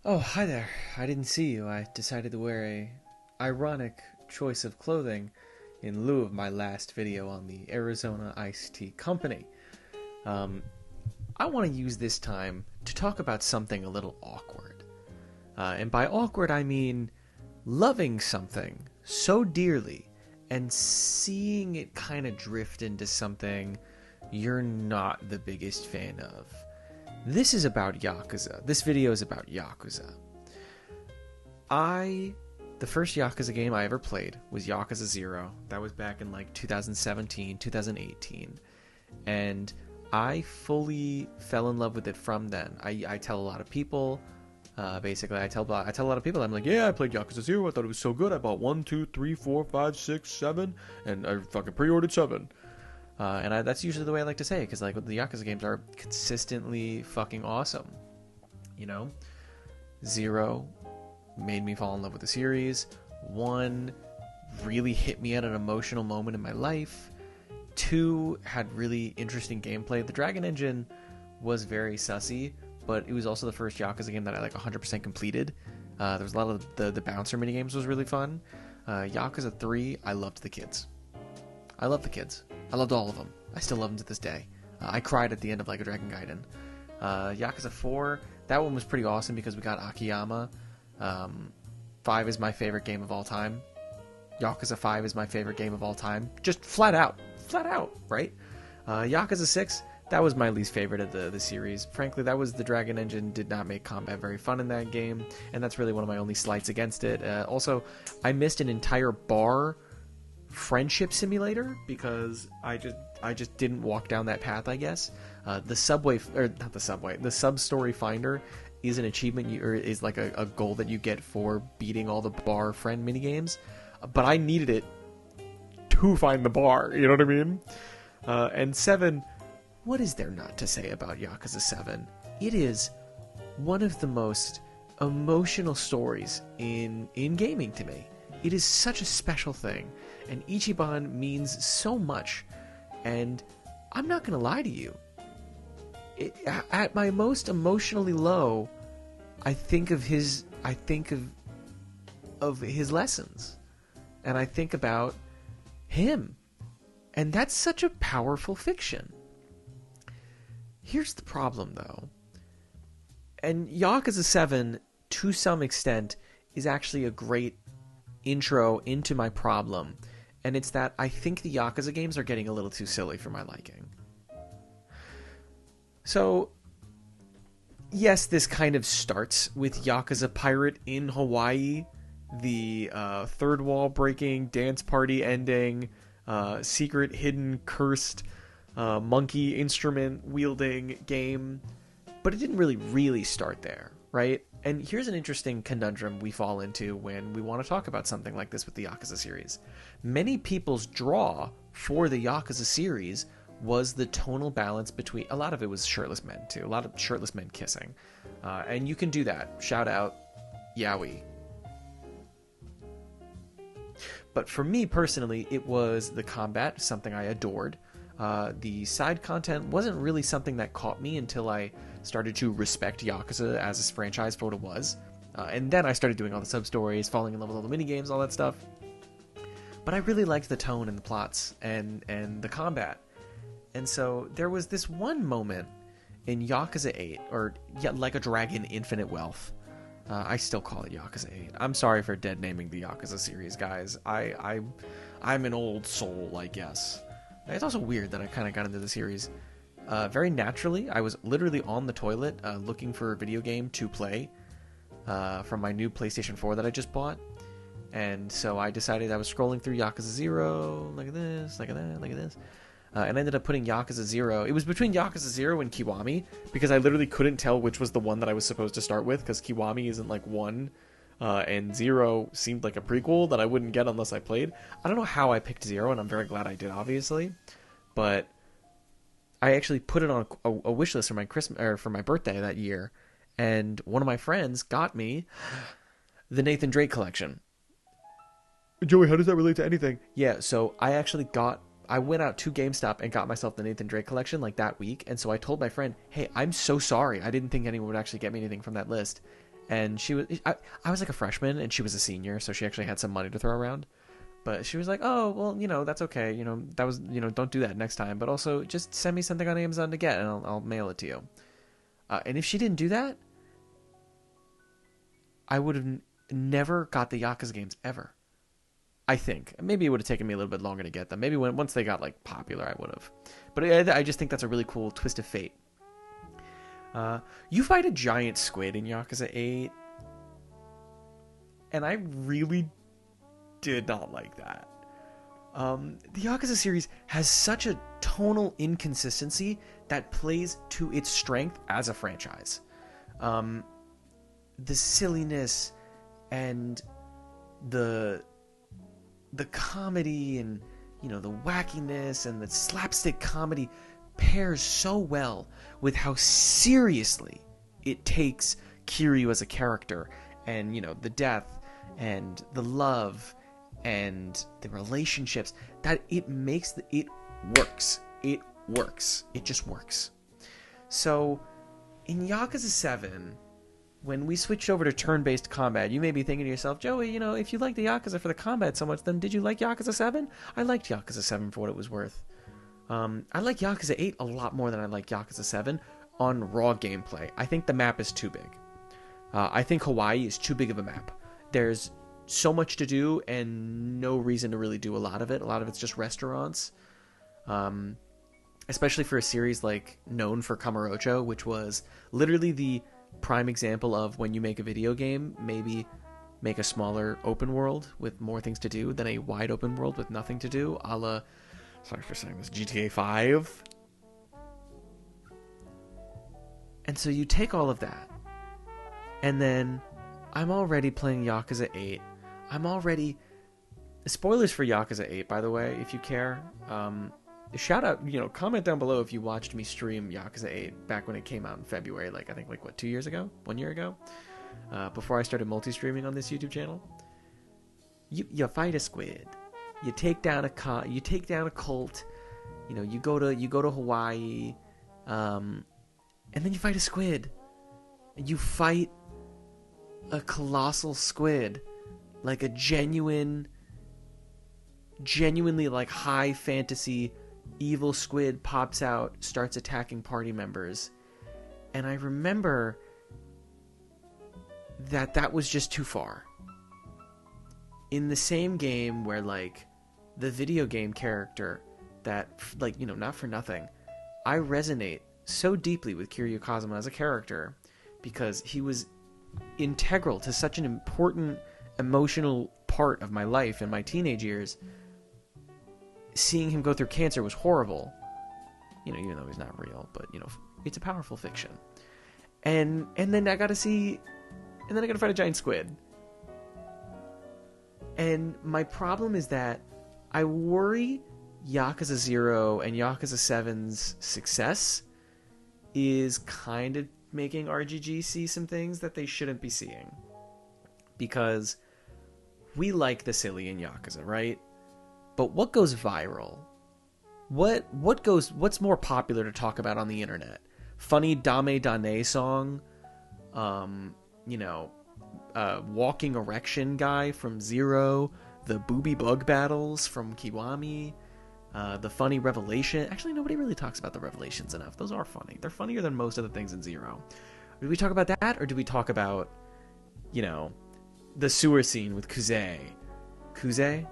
Oh, hi there. I didn't see you. I decided to wear a ironic choice of clothing in lieu of my last video on the Arizona Iced Tea Company. Um, I want to use this time to talk about something a little awkward. And by awkward, I mean loving something so dearly and seeing it kind of drift into something you're not the biggest fan of. This is about Yakuza. This video is about Yakuza. The first Yakuza game I ever played was Yakuza 0. That was back in like 2017, 2018. And I fully fell in love with it from then. I tell a lot of people, basically, I tell a lot of people, I'm like, yeah, I played Yakuza 0. I thought it was so good. I bought 1, 2, 3, 4, 5, 6, 7, and I fucking pre-ordered 7. That's usually the way I like to say it, because like the Yakuza games are consistently fucking awesome. You know, 0 made me fall in love with the series. 1 really hit me at an emotional moment in my life. 2 had really interesting gameplay. The Dragon Engine was very sussy, but it was also the first Yakuza game that I like 100% completed. There was a lot of the bouncer minigames was really fun. Yakuza 3, I loved the kids. I love the kids. I loved all of them. I still love them to this day. I cried at the end of Like a Dragon Gaiden. Yakuza 4, that one was pretty awesome because we got Akiyama. 5 is my favorite game of all time. Yakuza 5 is my favorite game of all time. Just flat out, right? Yakuza 6, that was my least favorite of the series. Frankly, that was the Dragon Engine did not make combat very fun in that game, and that's really one of my only slights against it. Also, I missed an entire bar friendship simulator because I just didn't walk down that path, I guess. The sub-story finder is an achievement or is like a goal that you get for beating all the bar friend minigames, but I needed it to find the bar, you know what I mean? And 7, what is there not to say about Yakuza 7? It is one of the most emotional stories in gaming to me. It is such a special thing, and Ichiban means so much, and I'm not going to lie to you. At my most emotionally low, I think of his lessons, and I think about him, and that's such a powerful fiction. Here's the problem, though, and Yakuza 7, to some extent, is actually a great intro into my problem, and it's that I think the Yakuza games are getting a little too silly for my liking. So, yes, this kind of starts with Yakuza Pirate in Hawaii, the third wall breaking, dance party ending, secret, hidden, cursed, monkey instrument wielding game, but it didn't really start there, right? And here's an interesting conundrum we fall into when we want to talk about something like this with the Yakuza series. Many people's draw for the Yakuza series was the tonal balance between... A lot of it was shirtless men, too. A lot of shirtless men kissing. And you can do that. Shout out, Yaoi. But for me, personally, it was the combat, something I adored. The side content wasn't really something that caught me until I started to respect Yakuza as a franchise for what it was. And then I started doing all the sub-stories, falling in love with all the minigames, all that stuff. But I really liked the tone and the plots and the combat. And so there was this one moment in Yakuza 8, or Like a Dragon Infinite Wealth. I still call it Yakuza 8. I'm sorry for dead naming the Yakuza series, guys. I'm an old soul, I guess. It's also weird that I kind of got into the series very naturally. I was literally on the toilet looking for a video game to play from my new PlayStation 4 that I just bought. And so I decided I was scrolling through Yakuza 0, look at this, look at that, look at this. And I ended up putting Yakuza 0. It was between Yakuza 0 and Kiwami, because I literally couldn't tell which was the one that I was supposed to start with, because Kiwami isn't like 1, and 0 seemed like a prequel that I wouldn't get unless I played. I don't know how I picked 0, and I'm very glad I did, obviously. But I actually put it on a wish list for my for my birthday that year, and one of my friends got me the Nathan Drake collection. Joey, how does that relate to anything? Yeah, so I went out to GameStop and got myself the Nathan Drake collection like that week, and so I told my friend, hey, I'm so sorry. I didn't think anyone would actually get me anything from that list. And I was like a freshman, and she was a senior, so she actually had some money to throw around. But she was like, oh, well, that's okay. That was, don't do that next time. But also, just send me something on Amazon to get, and I'll mail it to you. And if she didn't do that, I would have never got the Yakuza games ever. I think. Maybe it would have taken me a little bit longer to get them. Maybe once they got, like, popular, I would have. But I just think that's a really cool twist of fate. You fight a giant squid in Yakuza 8, and I really did not like that. The Yakuza series has such a tonal inconsistency that plays to its strength as a franchise. The silliness and the comedy and the wackiness and the slapstick comedy pairs so well with how seriously it takes Kiryu as a character, and the death and the love and the relationships, that it makes it works. It works. It just works. So in Yakuza 7, when we switched over to turn-based combat, you may be thinking to yourself, Joey, if you like the Yakuza for the combat so much, then did you like Yakuza 7? I liked Yakuza 7 for what it was worth. I like Yakuza 8 a lot more than I like Yakuza 7 on raw gameplay. I think the map is too big. I think Hawaii is too big of a map. There's so much to do and no reason to really do a lot of it. A lot of it's just restaurants. Especially for a series like known for Kamurocho, which was literally the prime example of when you make a video game, maybe make a smaller open world with more things to do than a wide open world with nothing to do, a la, sorry for saying this, GTA 5. And so you take all of that, and then I'm already playing Yakuza 8. I'm already... Spoilers for Yakuza 8, by the way, if you care. Shout out, comment down below if you watched me stream Yakuza 8 back when it came out in February, I think 2 years ago? 1 year ago? Before I started multi-streaming on this YouTube channel. You fight a squid. You take down a cult. You go to Hawaii, and then you fight a squid. And you fight a colossal squid, like a genuinely like high fantasy evil squid pops out, starts attacking party members. And I remember that was just too far. In the same game where, the video game character that, not for nothing, I resonate so deeply with Kiryu Kazuma as a character because he was integral to such an important emotional part of my life in my teenage years. Seeing him go through cancer was horrible, even though he's not real, but it's a powerful fiction. And then I got to fight a giant squid. And my problem is that I worry Yakuza 0 and Yakuza 7's success is kind of making RGG see some things that they shouldn't be seeing. Because we like the silly in Yakuza, right? But what goes viral? What's more popular to talk about on the internet? Funny Dame Dane song? Walking erection guy from Zero? The booby bug battles from Kiwami? The funny revelation? Actually, nobody really talks about the revelations enough. Those are funny. They're funnier than most of the things in Zero. Do we talk about that, or do we talk about, the sewer scene with Kuze? Kuze?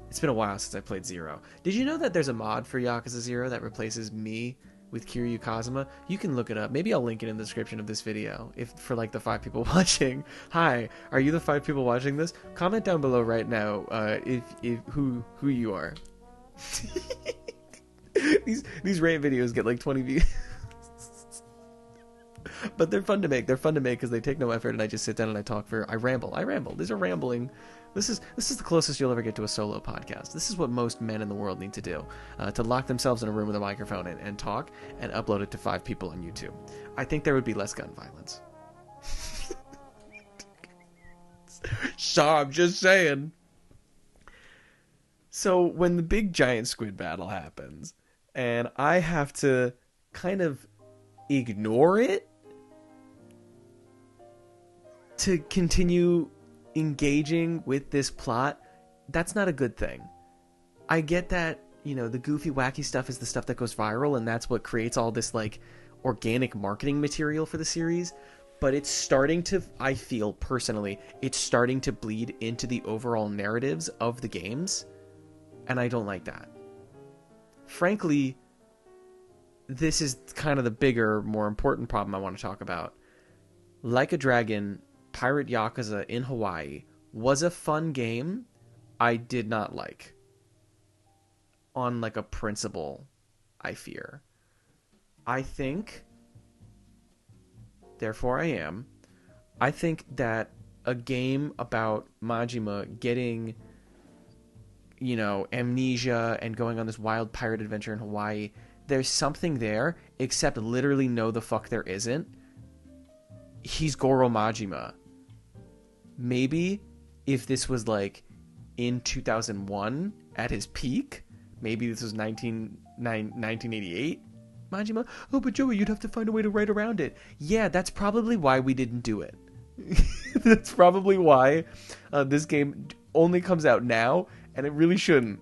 It's been a while since I played Zero. Did you know that there's a mod for Yakuza 0 that replaces me with Kiryu Kazuma? You can look it up. Maybe I'll link it in the description of this video for the 5 people watching. Hi, are you the 5 people watching this? Comment down below right now if who you are. these rant videos get 20 views. But they're fun to make. They're fun to make because they take no effort, and I just sit down and I ramble. These are rambling. This is the closest you'll ever get to a solo podcast. This is what most men in the world need to do, to lock themselves in a room with a microphone and talk and upload it to 5 people on YouTube. I think there would be less gun violence. So I'm just saying. So when the big giant squid battle happens, and I have to kind of ignore it, to continue engaging with this plot, that's not a good thing. I get that, you know, the goofy, wacky stuff is the stuff that goes viral, and that's what creates all this, like, organic marketing material for the series. But it's starting to, I feel personally, it's starting to bleed into the overall narratives of the games, and I don't like that. Frankly, this is kind of the bigger, more important problem I want to talk about. Like a Dragon, Pirate Yakuza in Hawaii was a fun game I did not like. On, like, a principle, I fear. I think, therefore I am, I think that a game about Majima getting, you know, amnesia and going on this wild pirate adventure in Hawaii, there's something there, except literally no the fuck there isn't. He's Goro Majima. Maybe if this was, like, in 2001 at his peak, maybe this was 1988 Majima. Oh, but Joey, you'd have to find a way to write around it. Yeah, that's probably why we didn't do it. That's probably why this game only comes out now, and it really shouldn't.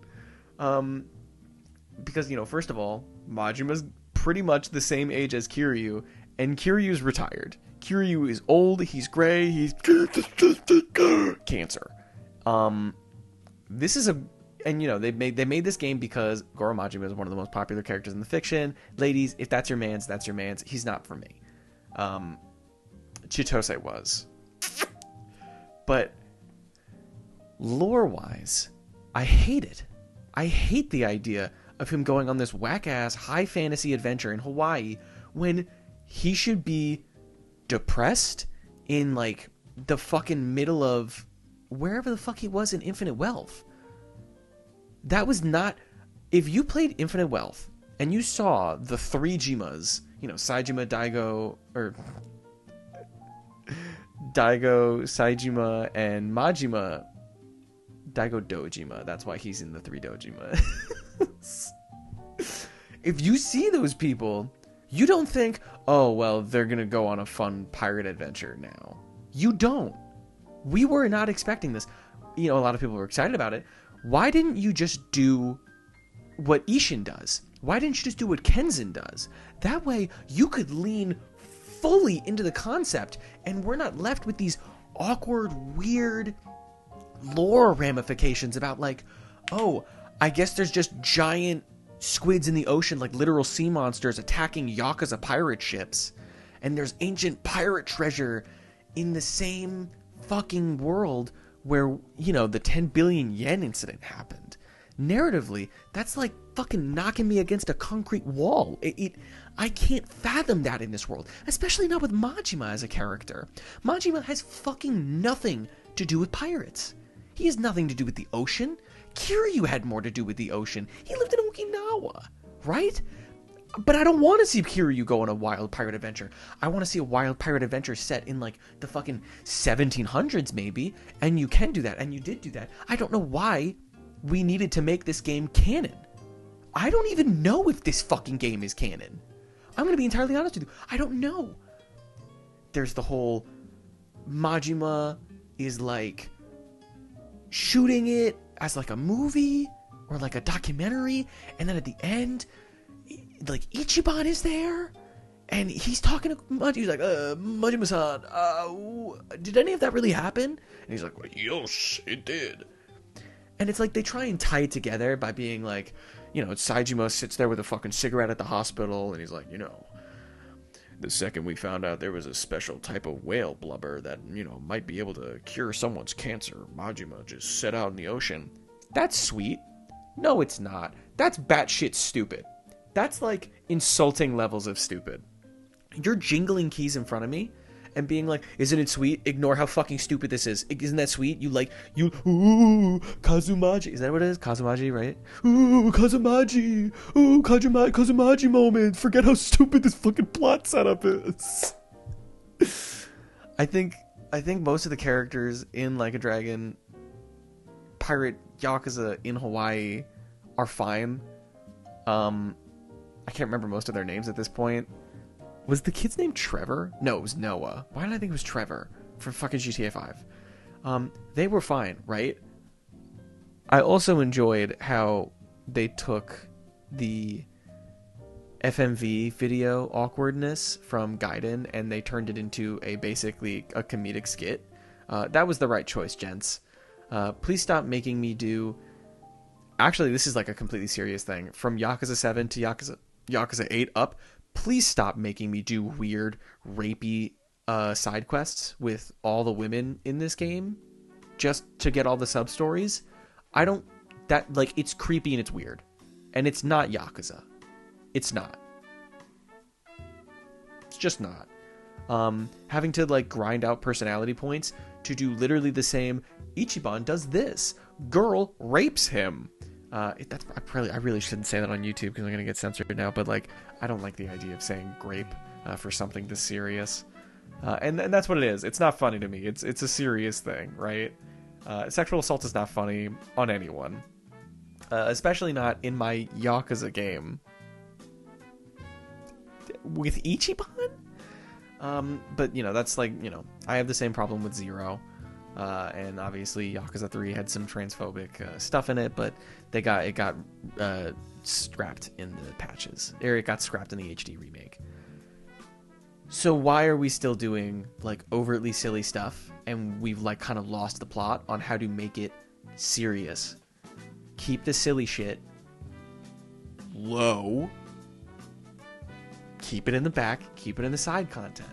Because, you know, first of all, Majima's pretty much the same age as Kiryu, and Kiryu's retired. Kiryu is old, he's gray, he's cancer. This is a... And, you know, they made this game because Goro Majima is one of the most popular characters in the fiction. Ladies, if that's your man's, that's your man's. He's not for me. Chitose was. But lore-wise, I hate it. I hate the idea of him going on this whack-ass high fantasy adventure in Hawaii when he should be depressed in, like, the fucking middle of wherever the fuck he was in Infinite Wealth. That was not... If you played Infinite Wealth and you saw the three Jimas, you know, Saejima, Daigo, Saejima, and Majima... Daigo Dojima, that's why he's in the three Dojima. If you see those people, you don't think, oh, well, they're gonna go on a fun pirate adventure now. You don't. We were not expecting this. You know, a lot of people were excited about it. Why didn't you just do what Ishin does? Why didn't you just do what Kenzin does? That way, you could lean fully into the concept, and we're not left with these awkward, weird lore ramifications about, like, oh, I guess there's just giant squids in the ocean, like literal sea monsters attacking Yakuza pirate ships, and there's ancient pirate treasure in the same fucking world where, you know, the 10 billion yen incident happened. Narratively, that's like fucking knocking me against a concrete wall. I can't fathom that in this world, especially not with Majima as a character. Majima has fucking nothing to do with pirates. He has nothing to do with the ocean. Kiryu had more to do with the ocean. He lived in Okinawa, right? But I don't want to see Kiryu go on a wild pirate adventure. I want to see a wild pirate adventure set in, like, the fucking 1700s, maybe. And you can do that, and you did do that. I don't know why we needed to make this game canon. I don't even know if this fucking game is canon. I'm going to be entirely honest with you. I don't know. There's the whole Majima is, like, shooting it as, like, a movie or, like, a documentary. And then at the end... like, Ichiban is there, and he's talking to Majima. He's like, Majima-san, did any of that really happen? And he's like, well, yes, it did. And it's like, they try and tie it together by being like, you know, Saejima sits there with a fucking cigarette at the hospital, and he's like, you know, the second we found out there was a special type of whale blubber that, you know, might be able to cure someone's cancer, Majima just set out in the ocean. That's sweet. No, it's not. That's batshit stupid. That's like insulting levels of stupid. You're jingling keys in front of me and being like, isn't it sweet? Ignore how fucking stupid this is. Isn't that sweet? Ooh, Kazumaji. Is that what it is? Kazumaji, right? Ooh, Kazumaji. Ooh, Kazumaji moment. Forget how stupid this fucking plot setup is. I think most of the characters in Like a Dragon, Pirate Yakuza in Hawaii are fine. I can't remember most of their names at this point. Was the kid's name Trevor? No, it was Noah. Why did I think it was Trevor? for fucking GTA 5. They were fine, right? I also enjoyed how they took the FMV video awkwardness from Gaiden and they turned it into basically a comedic skit. That was the right choice, gents. Please stop making me do... Actually, this is like a completely serious thing. From Yakuza 7 to Yakuza 8 up, please stop making me do weird, rapey side quests with all the women in this game just to get all the sub-stories. It's creepy and it's weird. And it's not Yakuza. It's not. It's just not. Having to like grind out personality points to do literally the same. Ichiban does this. Girl rapes him. I really shouldn't say that on YouTube because I'm gonna get censored now. But like, I don't like the idea of saying grape for something this serious. And that's what it is. It's not funny to me. It's a serious thing, right? Sexual assault is not funny on anyone, especially not in my Yakuza game. With Ichiban? But, that's like, I have the same problem with Zero. And obviously Yakuza 3 had some transphobic stuff in it, but it got scrapped in the patches. Or it got scrapped in the HD remake. So why are we still doing, like, overtly silly stuff, and we've, like, kind of lost the plot on how to make it serious? Keep the silly shit low. Keep it in the back. Keep it in the side content,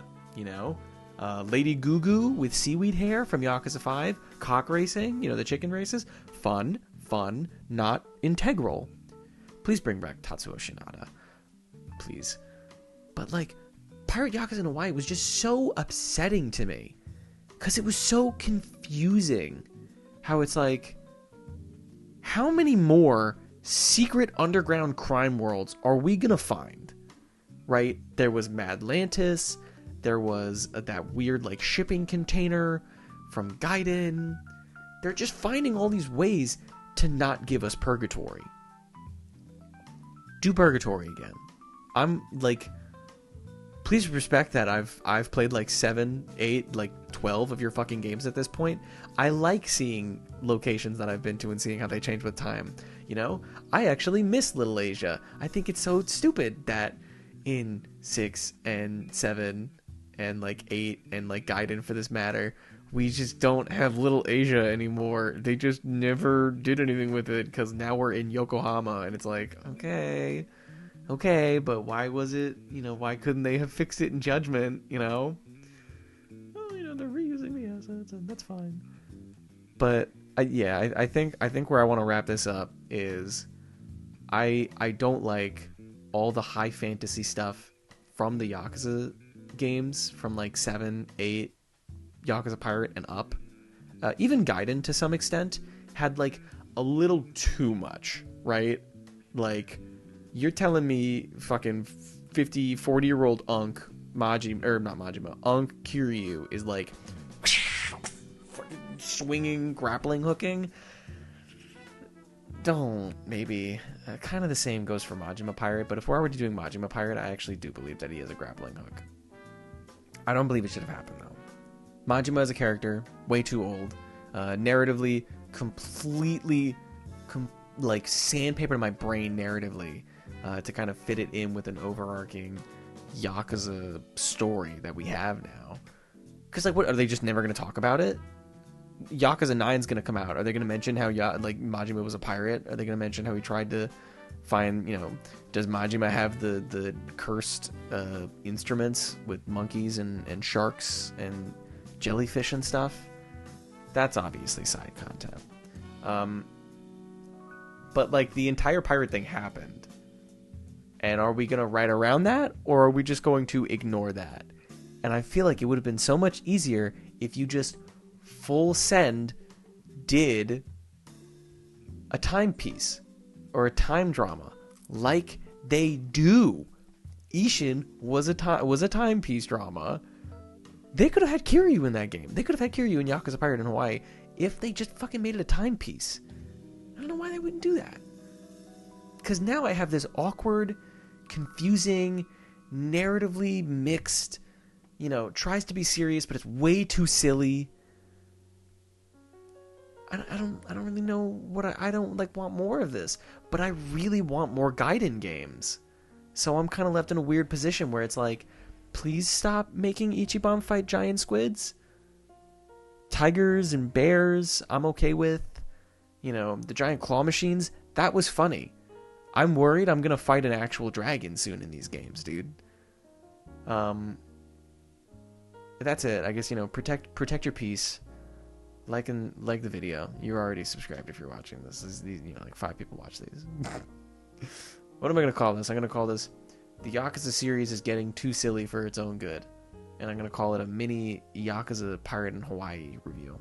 Lady Goo Goo with seaweed hair from Yakuza 5. Cock racing, the chicken races. Fun, not integral. Please bring back Tatsuo Shinada. Please. But, like, Pirate Yakuza in Hawaii was just so upsetting to me. Because it was so confusing. How it's like, how many more secret underground crime worlds are we going to find? Right? There was Madlantis. There was that weird, like, shipping container from Gaiden. They're just finding all these ways to not give us Purgatory. Do Purgatory again. I'm, like... Please respect that I've played like 7, 8, like 12 of your fucking games at this point. I like seeing locations that I've been to and seeing how they change with time. I actually miss Little Asia. I think it's so stupid that in 6 and 7 and like 8 and like Gaiden for this matter, we just don't have Little Asia anymore. They just never did anything with it because now we're in Yokohama and it's like, okay, but why was it, why couldn't they have fixed it in Judgment, Well, they're reusing the assets, and that's fine. But, I think where I want to wrap this up is I don't like all the high fantasy stuff from the Yakuza games, from, like, 7, 8, Yakuza Pirate, and up. Even Gaiden, to some extent, had, like, a little too much, right? Like... You're telling me fucking 40-year-old Unk Majima, or not Majima, Unk Kiryu is like swinging, grappling, hooking? Don't, maybe. Kind of the same goes for Majima Pirate, but if we're already doing Majima Pirate, I actually do believe that he has a grappling hook. I don't believe it should have happened, though. Majima as a character, way too old. Narratively, completely, like, sandpaper to my brain narratively. To kind of fit it in with an overarching Yakuza story that we have now. Because, like, what, are they just never going to talk about it? Yakuza 9's going to come out. Are they going to mention how, Majima was a pirate? Are they going to mention how he tried to find, does Majima have the cursed instruments with monkeys and sharks and jellyfish and stuff? That's obviously side content. But, like, the entire pirate thing happened. And are we going to write around that? Or are we just going to ignore that? And I feel like it would have been so much easier if you just full send did a timepiece or a time drama like they do. Ishin was a timepiece drama. They could have had Kiryu in that game. They could have had Kiryu in Yakuza Pirate in Hawaii if they just fucking made it a timepiece. I don't know why they wouldn't do that. Because now I have this awkward, confusing, narratively mixed tries to be serious, but it's way too silly. I don't really know what I don't want more of this, but I really want more Gaiden games. So I'm kind of left in a weird position where it's like, please stop making Ichiban fight giant squids. Tigers and bears, I'm okay with. The giant claw machines, that was funny. I'm worried I'm gonna fight an actual dragon soon in these games, dude. That's it. I guess protect your peace. Like the video. You're already subscribed if you're watching this. This is these, 5 people watch these. What am I gonna call this? I'm gonna call this the Yakuza series is getting too silly for its own good, and I'm gonna call it a mini Yakuza Pirate in Hawaii review.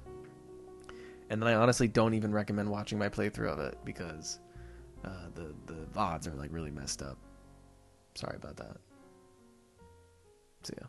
And then I honestly don't even recommend watching my playthrough of it because the VODs are really messed up. Sorry about that. See ya.